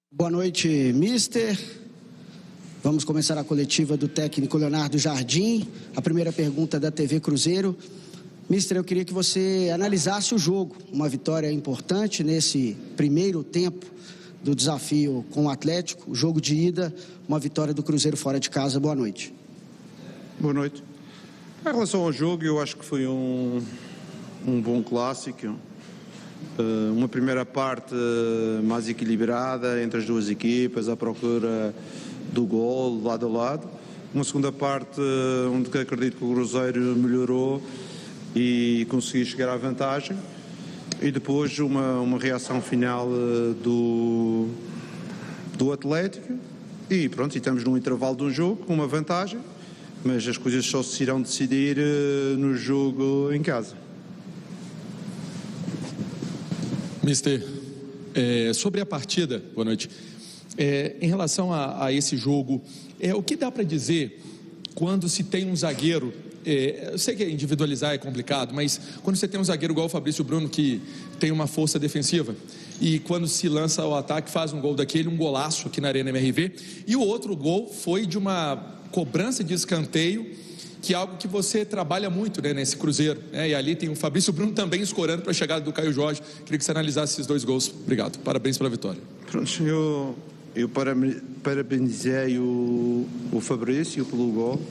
Boa noite, mister. Vamos começar a coletiva do técnico Leonardo Jardim. A primeira pergunta da TV Cruzeiro. Mister, eu queria que você analisasse o jogo. Uma vitória importante nesse primeiro tempo do desafio com o Atlético. O jogo de ida, uma vitória do Cruzeiro fora de casa. Boa noite. Boa noite. Em relação ao jogo, eu acho que foi um bom clássico. Uma primeira parte mais equilibrada entre as duas equipas, à procura do gol, lado a lado. Uma segunda parte onde acredito que o Cruzeiro melhorou e conseguiu chegar à vantagem. E depois uma reação final do Atlético. E pronto, e estamos num intervalo de um jogo com uma vantagem, mas as coisas só se irão decidir no jogo em casa. Mister, sobre a partida, boa noite, em relação a esse jogo, o que dá para dizer quando se tem um zagueiro, eu sei que individualizar é complicado, mas quando você tem um zagueiro igual o Fabrício Bruno, que tem uma força defensiva, e quando se lança ao ataque, faz um gol daquele, um golaço aqui na Arena MRV, e o outro gol foi de uma cobrança de escanteio, que é algo que você trabalha muito, né, nesse Cruzeiro, e ali tem o Fabrício Bruno também escorando para a chegada do Caio Jorge. Queria que você analisasse esses dois gols. Obrigado, parabéns pela vitória. Pronto, eu parabenizei o Fabrício pelo gol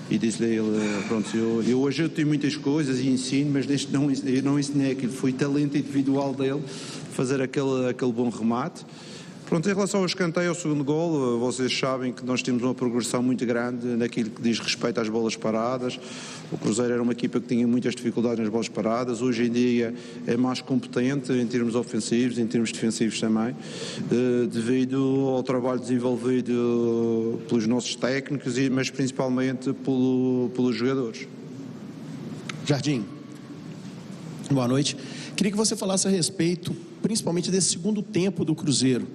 e disse-lhe ele, pronto, eu hoje eu tenho muitas coisas e ensino, mas deste eu não ensinei aquilo, foi talento individual dele fazer aquele bom remate. Pronto, em relação ao escanteio, ao segundo gol, vocês sabem que nós temos uma progressão muito grande naquilo que diz respeito às bolas paradas. O Cruzeiro era uma equipa que tinha muitas dificuldades nas bolas paradas, hoje em dia é mais competente em termos ofensivos, em termos defensivos também, devido ao trabalho desenvolvido pelos nossos técnicos, mas principalmente pelos jogadores. Jardim, boa noite. Queria que você falasse a respeito, principalmente desse segundo tempo do Cruzeiro,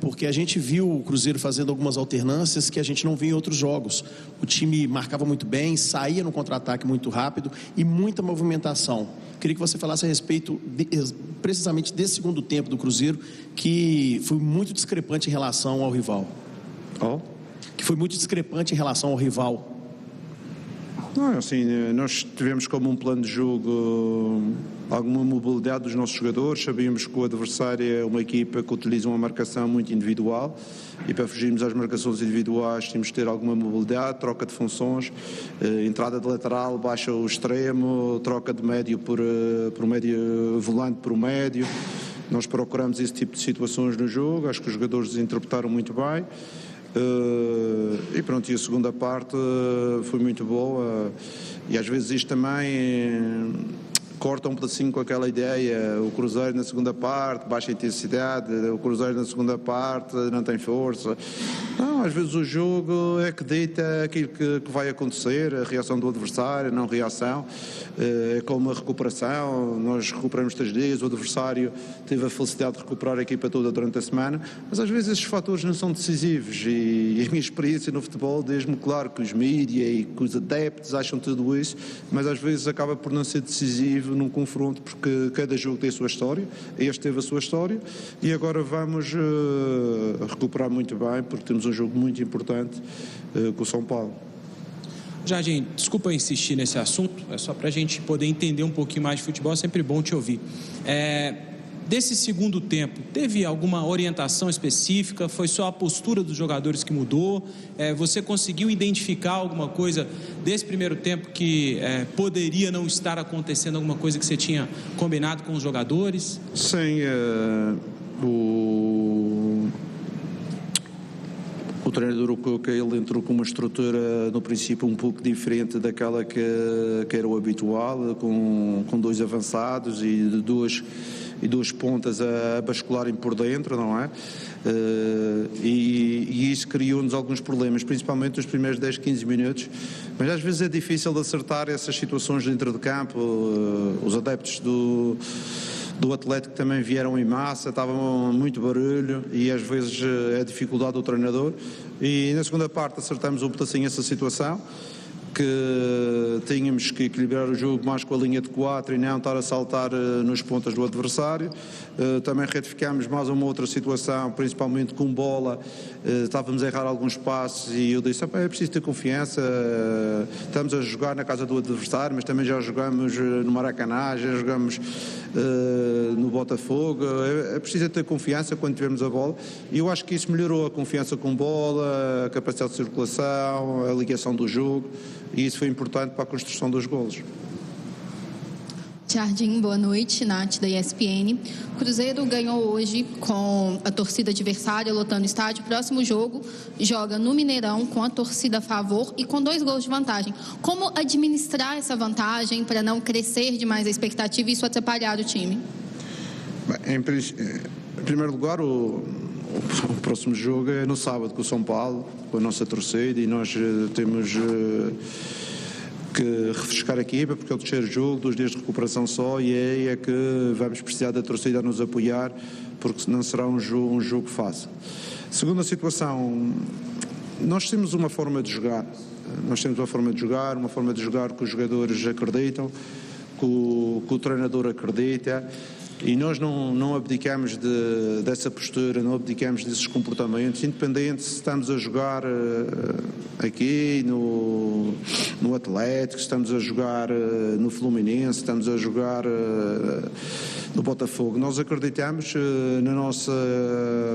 porque a gente viu o Cruzeiro fazendo algumas alternâncias que a gente não viu em outros jogos. O time marcava muito bem, saía no contra-ataque muito rápido e muita movimentação. Queria que você falasse a respeito precisamente desse segundo tempo do Cruzeiro, que foi muito discrepante em relação ao rival. Que foi muito discrepante em relação ao rival. Não, assim, nós tivemos como um plano de jogo alguma mobilidade dos nossos jogadores, sabíamos que o adversário é uma equipa que utiliza uma marcação muito individual e para fugirmos às marcações individuais temos de ter alguma mobilidade, troca de funções, entrada de lateral, baixa o extremo, troca de médio por médio, volante por médio. Nós procuramos esse tipo de situações no jogo, acho que os jogadores interpretaram muito bem. E pronto, e a segunda parte foi muito boa e às vezes isto também corta um pedacinho com aquela ideia, o Cruzeiro na segunda parte, baixa intensidade, o Cruzeiro na segunda parte não tem força. Não, às vezes o jogo é que dita aquilo que vai acontecer, a reação do adversário, não reação, é como a recuperação, nós recuperamos 3 dias, o adversário teve a felicidade de recuperar a equipa toda durante a semana, mas às vezes esses fatores não são decisivos e a minha experiência no futebol diz-me claro que os mídias e que os adeptos acham tudo isso, mas às vezes acaba por não ser decisivo num confronto, porque cada jogo tem a sua história, este teve a sua história e agora vamos recuperar muito bem, porque temos um jogo muito importante com o São Paulo. Jardim, desculpa insistir nesse assunto, é só para a gente poder entender um pouquinho mais de futebol, é sempre bom te ouvir. Desse segundo tempo, teve alguma orientação específica? Foi só a postura dos jogadores que mudou? Você conseguiu identificar alguma coisa desse primeiro tempo que poderia não estar acontecendo, alguma coisa que você tinha combinado com os jogadores? Sim, o treinador Cuca, ele entrou com uma estrutura no princípio um pouco diferente daquela que era o habitual, com 2 avançados e duas pontas a bascularem por dentro, não é? E isso criou-nos alguns problemas, principalmente nos primeiros 10, 15 minutos, mas às vezes é difícil de acertar essas situações dentro de campo. Os adeptos do Atlético também vieram em massa, estavam muito barulho e às vezes é a dificuldade do treinador, e na segunda parte acertamos um pedacinho essa situação, que tínhamos que equilibrar o jogo mais com a linha de 4 e não estar a saltar nos pontas do adversário. Também retificámos mais uma outra situação, principalmente com bola, estávamos a errar alguns passos e eu disse, é preciso ter confiança, estamos a jogar na casa do adversário, mas também já jogamos no Maracanã, já jogamos no Botafogo, é preciso ter confiança quando tivermos a bola, e eu acho que isso melhorou a confiança com bola, a capacidade de circulação, a ligação do jogo, e isso foi importante para a construção dos golos. Jardim, boa noite, Nath da ESPN. O Cruzeiro ganhou hoje com a torcida adversária lotando o estádio. Próximo jogo joga no Mineirão com a torcida a favor e com 2 gols de vantagem. Como administrar essa vantagem para não crescer demais a expectativa e isso atrapalhar o time? Em primeiro lugar, o próximo jogo é no sábado com o São Paulo, com a nossa torcida, e nós temos que refrescar a equipa, porque é o terceiro jogo, 2 dias de recuperação só, e é que vamos precisar da torcida a nos apoiar, porque senão será um jogo fácil. Segunda situação, nós temos uma forma de jogar, uma forma de jogar que os jogadores acreditam, que o treinador acredita, e nós não abdicamos dessa postura, não abdicamos desses comportamentos, independente se estamos a jogar aqui no Atlético, se estamos a jogar no Fluminense, se estamos a jogar no Botafogo. Nós acreditamos na nossa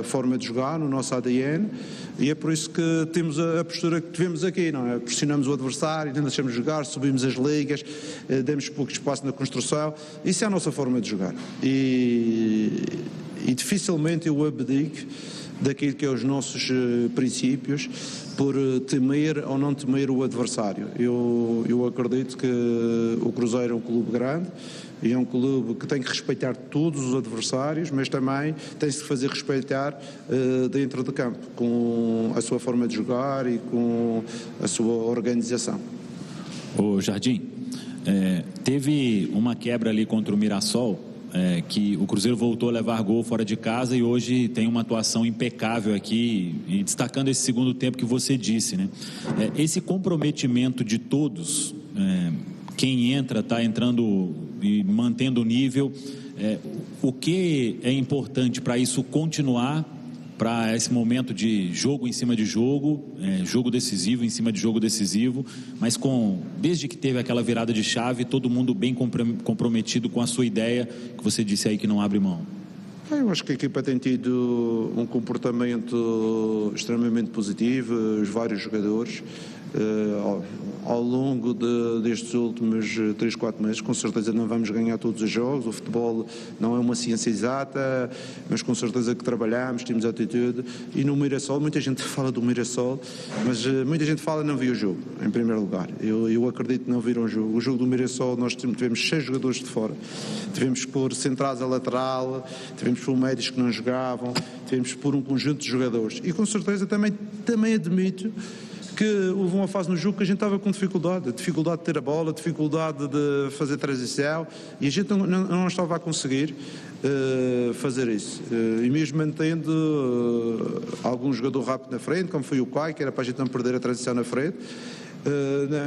forma de jogar, no nosso ADN, e é por isso que temos a postura que tivemos aqui, não é? Pressionamos o adversário, não deixamos jogar, subimos as ligas, demos pouco espaço na construção. Isso é a nossa forma de jogar. E dificilmente eu abdico daquilo que é os nossos princípios por temer ou não temer o adversário. Eu acredito que o Cruzeiro é um clube grande e é um clube que tem que respeitar todos os adversários, mas também tem-se que fazer respeitar dentro de campo, com a sua forma de jogar e com a sua organização. Ô Jardim, teve uma quebra ali contra o Mirassol, que o Cruzeiro voltou a levar gol fora de casa e hoje tem uma atuação impecável aqui, e destacando esse segundo tempo que você disse, né? Esse comprometimento de todos, quem entra está entrando e mantendo o nível, o que é importante para isso continuar, para esse momento de jogo em cima de jogo, jogo decisivo em cima de jogo decisivo, mas desde que teve aquela virada de chave, todo mundo bem comprometido com a sua ideia, que você disse aí que não abre mão. Eu acho que a equipa tem tido um comportamento extremamente positivo, os vários jogadores, ao longo destes últimos 3-4 meses. Com certeza não vamos ganhar todos os jogos, o futebol não é uma ciência exata, mas com certeza que trabalhamos, temos atitude. E no Mirassol, muita gente fala do Mirassol, mas muita gente fala não viu o jogo, em primeiro lugar. Eu acredito que não viram o jogo. O jogo do Mirassol, nós tivemos 6 jogadores de fora, tivemos que pôr centrais a lateral, tivemos que pôr médios que não jogavam, tivemos que pôr um conjunto de jogadores. E com certeza também admito que houve uma fase no jogo que a gente estava com dificuldade de ter a bola, dificuldade de fazer transição, e a gente não estava a conseguir fazer isso. E mesmo mantendo algum jogador rápido na frente, como foi o Quai, que era para a gente não perder a transição na frente,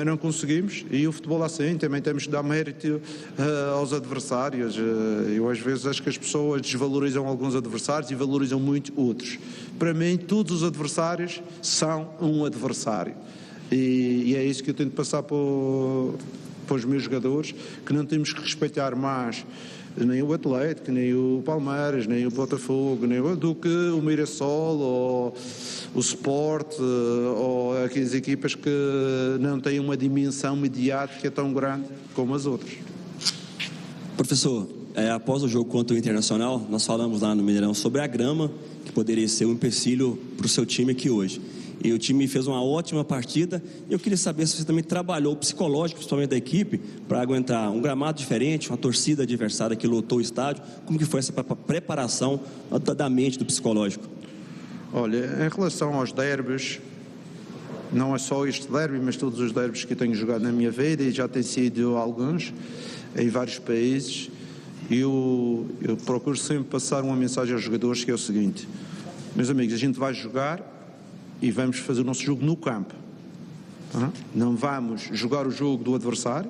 não conseguimos, e o futebol assim também temos que dar mérito aos adversários. Eu às vezes acho que as pessoas desvalorizam alguns adversários e valorizam muito outros. Para mim todos os adversários são um adversário, e é isso que eu tento passar para os meus jogadores, que não temos que respeitar mais nem o Atlético, nem o Palmeiras, nem o Botafogo, do que o Mirassol ou o Sport, ou aquelas equipas que não têm uma dimensão mediática tão grande como as outras. Professor, após o jogo contra o Internacional, nós falamos lá no Mineirão sobre a grama, que poderia ser um empecilho para o seu time aqui hoje. E o time fez uma ótima partida. Eu queria saber se você também trabalhou o psicológico, principalmente da equipe, para aguentar um gramado diferente, uma torcida adversária que lotou o estádio. Como que foi essa preparação da mente, do psicológico? Olha, em relação aos derbys, não é só este derby, mas todos os derbys que eu tenho jogado na minha vida, e já tem sido alguns, em vários países, eu procuro sempre passar uma mensagem aos jogadores, que é o seguinte: meus amigos, a gente vai jogar e vamos fazer o nosso jogo no campo. Não vamos jogar o jogo do adversário,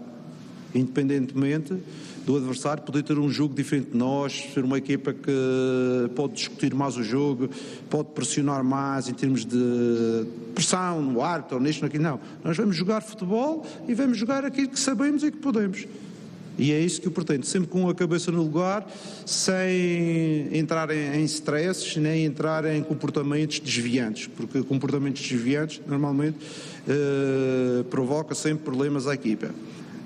independentemente do adversário poder ter um jogo diferente de nós, ser uma equipa que pode discutir mais o jogo, pode pressionar mais em termos de pressão no árbitro, ou nisto, naquilo. Não, nós vamos jogar futebol e vamos jogar aquilo que sabemos e que podemos. E é isso que eu pretendo, sempre com a cabeça no lugar, sem entrar em stresses, nem entrar em comportamentos desviantes, porque comportamentos desviantes normalmente provoca sempre problemas à equipa.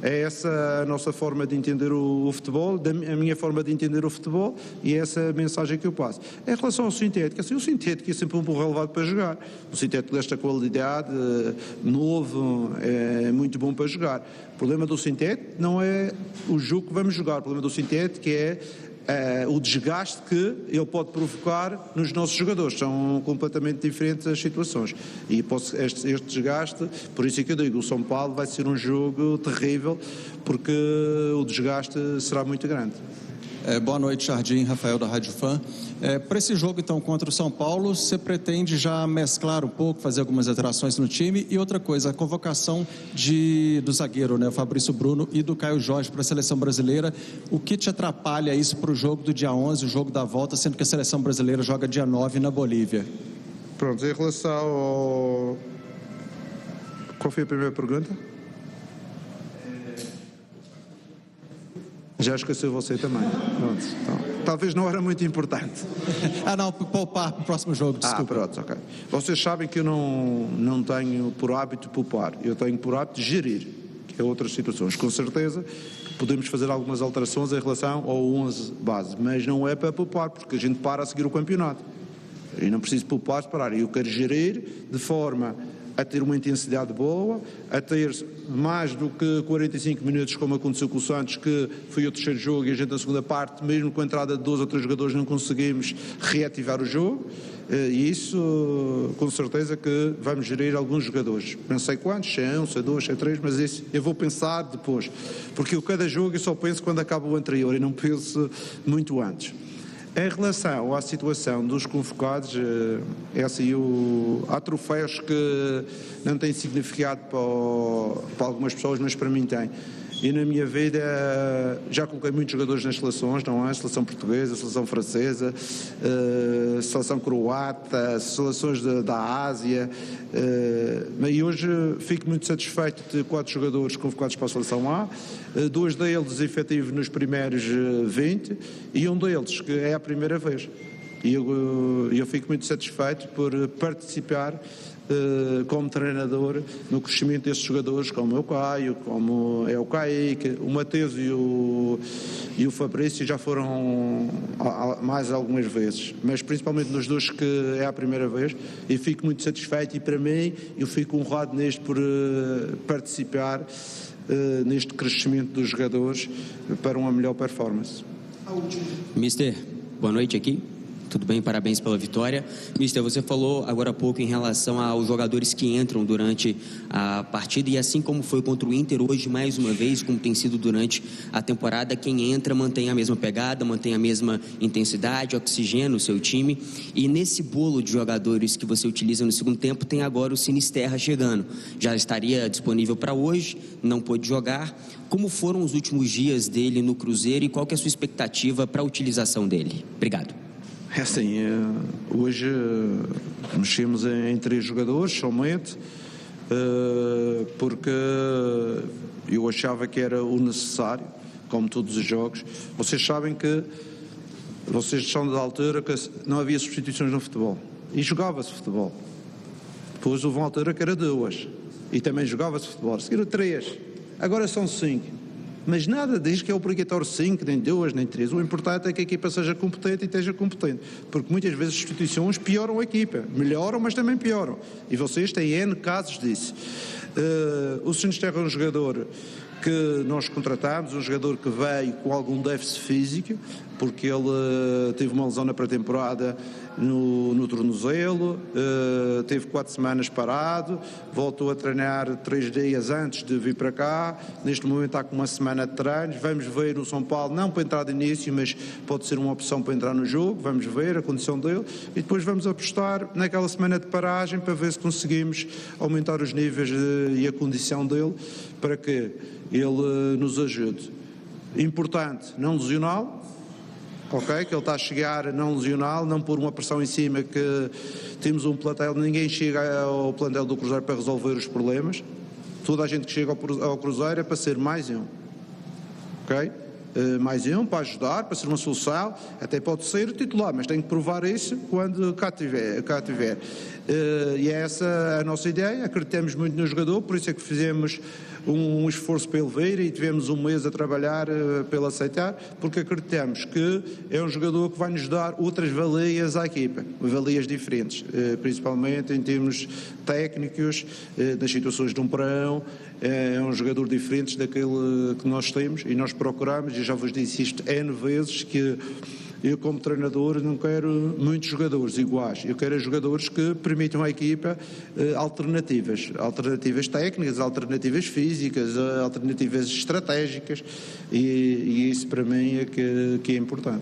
É essa a nossa forma de entender o futebol, a minha forma de entender o futebol, e é essa a mensagem que eu passo. Em relação ao sintético, assim, o sintético é sempre um pouco relevado para jogar. O sintético desta qualidade, novo, é muito bom para jogar. O problema do sintético não é o jogo que vamos jogar, o problema do sintético é o desgaste que ele pode provocar nos nossos jogadores. São completamente diferentes as situações. E este desgaste, por isso é que eu digo, o São Paulo vai ser um jogo terrível, porque o desgaste será muito grande. Boa noite, Jardim, Rafael da Rádio Fã. Para esse jogo, então, contra o São Paulo, você pretende já mesclar um pouco, fazer algumas alterações no time? E outra coisa, a convocação do zagueiro, né, o Fabrício Bruno, e do Caio Jorge para a seleção brasileira. O que te atrapalha isso para o jogo do dia 11, o jogo da volta, sendo que a seleção brasileira joga dia 9 na Bolívia? Pronto, em relação ao... Qual foi a primeira pergunta? Já esqueceu você também. Pronto, então, talvez não era muito importante. Não, poupar para o próximo jogo, desculpa. Pronto, ok. Vocês sabem que eu não tenho por hábito poupar, eu tenho por hábito gerir, que é outras situações. Com certeza podemos fazer algumas alterações em relação ao 11 base, mas não é para poupar, porque a gente para a seguir o campeonato. E não preciso poupar, parar. Eu quero gerir de forma a ter uma intensidade boa, a ter mais do que 45 minutos, como aconteceu com o Santos, que foi o terceiro jogo e a gente na segunda parte, mesmo com a entrada de 2 ou 3 jogadores, não conseguimos reativar o jogo, e isso com certeza que vamos gerir alguns jogadores, não sei quantos, se é 1, se é 2, se é 3, mas isso eu vou pensar depois, porque cada jogo eu só penso quando acaba o anterior e não penso muito antes. Em relação à situação dos convocados, é assim, há troféus que não têm significado para algumas pessoas, mas para mim tem. E na minha vida já coloquei muitos jogadores nas seleções, não é? Seleção portuguesa, seleção francesa, seleção croata, seleções da Ásia. E hoje fico muito satisfeito de ter 4 jogadores convocados para a seleção A, 2 deles efetivos nos primeiros 20 e um deles que é a primeira vez. E eu fico muito satisfeito por participar como treinador no crescimento desses jogadores, como é o Caio, como é o Kaique, o Mateus e o Fabrício já foram mais algumas vezes, mas principalmente nos 2 que é a primeira vez, e fico muito satisfeito, e para mim eu fico honrado neste por participar neste crescimento dos jogadores para uma melhor performance. Mister, boa noite aqui. Tudo bem? Parabéns pela vitória. Mister, você falou agora há pouco em relação aos jogadores que entram durante a partida, e assim como foi contra o Inter hoje, mais uma vez, como tem sido durante a temporada, quem entra mantém a mesma pegada, mantém a mesma intensidade, oxigena o seu time. E nesse bolo de jogadores que você utiliza no segundo tempo, tem agora o Sinisterra chegando. Já estaria disponível para hoje, não pôde jogar. Como foram os últimos dias dele no Cruzeiro e qual que é a sua expectativa para a utilização dele? Obrigado. É assim, hoje mexemos em 3 jogadores somente, porque eu achava que era o necessário, como todos os jogos. Vocês sabem que vocês são da altura que não havia substituições no futebol e jogava-se futebol. Depois houve uma altura que era 2 e também jogava-se futebol. Seguiram 3, agora são 5. Mas nada diz que é obrigatório 5, nem 2, nem 3. O importante é que a equipa seja competente e esteja competente. Porque muitas vezes as substituições pioram a equipa. Melhoram, mas também pioram. E vocês têm N casos disso. O Sinisterra é um jogador que nós contratámos, um jogador que veio com algum déficit físico, porque ele teve uma lesão na pré-temporada no tornozelo, teve 4 semanas parado, voltou a treinar 3 dias antes de vir para cá, neste momento está com 1 semana de treinos, vamos ver o São Paulo, não para entrar de início, mas pode ser uma opção para entrar no jogo, vamos ver a condição dele e depois vamos apostar naquela semana de paragem para ver se conseguimos aumentar os níveis e a condição dele para que ele nos ajude. Importante, não lesioná-lo, ok? Que ele está a chegar não lesioná-lo, não pôr uma pressão em cima, que temos um plantel, ninguém chega ao plantel do Cruzeiro para resolver os problemas, toda a gente que chega ao Cruzeiro é para ser mais um, ok? Mais um, para ajudar, para ser uma solução, até pode ser o titular, mas tem que provar isso quando cá tiver. E é essa a nossa ideia, acreditamos muito no jogador, por isso é que fizemos um esforço para ele vir e tivemos 1 mês a trabalhar para ele aceitar, porque acreditamos que é um jogador que vai nos dar outras valias à equipa, valias diferentes, principalmente em termos técnicos, nas situações de um parão, é um jogador diferente daquele que nós temos e nós procuramos, e já vos disse isto N vezes, que eu como treinador não quero muitos jogadores iguais, eu quero jogadores que permitam à equipa alternativas técnicas, alternativas físicas, alternativas estratégicas e isso para mim é que é importante.